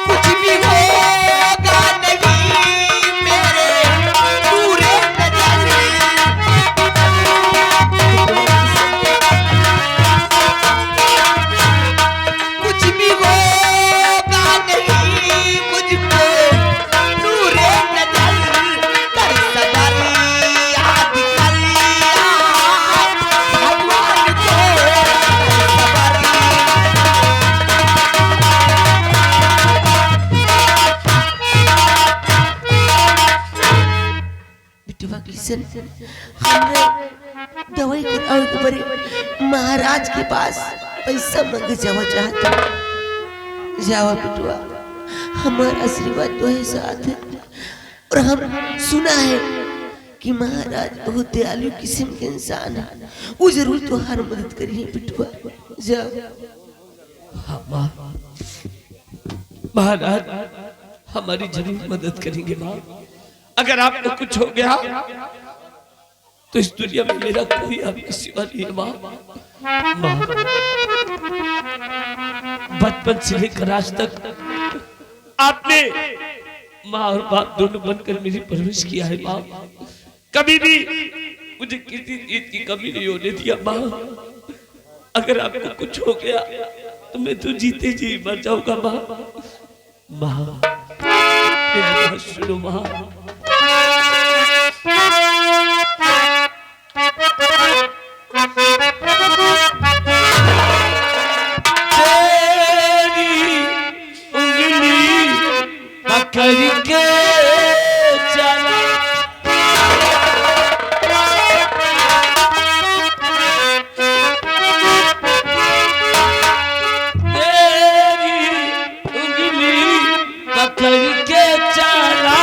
Speaker 7: कुछ भी होगा नहीं मेरे पूरे नजर, कुछ भी होगा नहीं मुझको पूरे नजर, कर सबरी याद कर भगवान को, बिटवा किशन हमने दवाई कराओ के बड़े महाराज के पास पैसा मांगे जावा चाहता, जावा बिटवा, हमारा आशीर्वाद तो है साथ है, और हम सुना है कि महाराज बहुत दयालु किस्म के इंसान है, वो जरूर तो हर मदद करिए बिटवा, जाओ।
Speaker 2: हाँ माँ, महाराज हमारी जरूर मदद करेंगे माँ। अगर आपको कुछ हो गया तो इस दुनिया में मेरा कोई आपकी सिवा नहीं है माँ। माँ बचपन से लेकर आज तक आपने माँ और बाप दोनों बनकर मेरी परवरिश किया है माँ। कभी भी मुझे किसी चीज की कमी नहीं होने दिया माँ। अगर आपको कुछ हो गया तो मैं तो जीते जी मर जाऊंगा माँ। माँ मेरी बात सुनो माँ। तेरी उंगली पकड़ के चला तेरी उंगली पकड़ के चला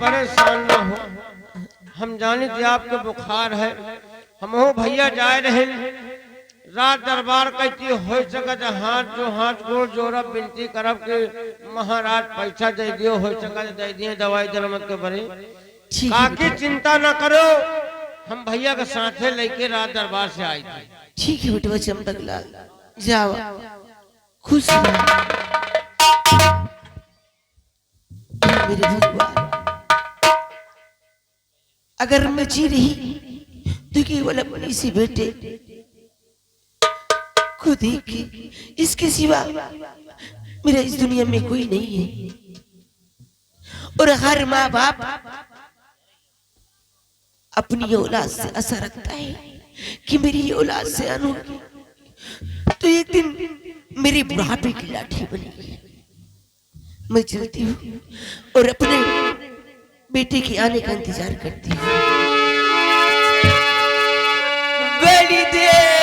Speaker 8: परेशान न हो। हम जाने थे आपके बुखार है, हम हो भैया जाए रहे रात दरबार कहती हो सकत हाथ गोड़ जोड़ब विनती करब कि महाराज पैसा दे दियो, हो सकत दे दिए दवाई दरमत के बरे।
Speaker 7: ठीक है
Speaker 8: काकी चिंता न करो, हम भैया के साथे लेके रात दरबार से आई थी।
Speaker 7: ठीक है बेटवा चंपक लाल, जाओ खुश रहो। मेरे भगवान, अगर मैं जी रही तो केवल अपने से बेटे को देख के, इसके सिवा मेरा इस दुनिया में कोई नहीं है। और हर माँ बाप अपनी औलाद से आशा रखता है कि मेरी औलाद से अनूठी तो एक दिन मेरे बुढ़ापे की लाठी बनेगी। मैं चलती हूँ और अपने बेटे के आने का इंतजार करती हूँ। बड़ी देर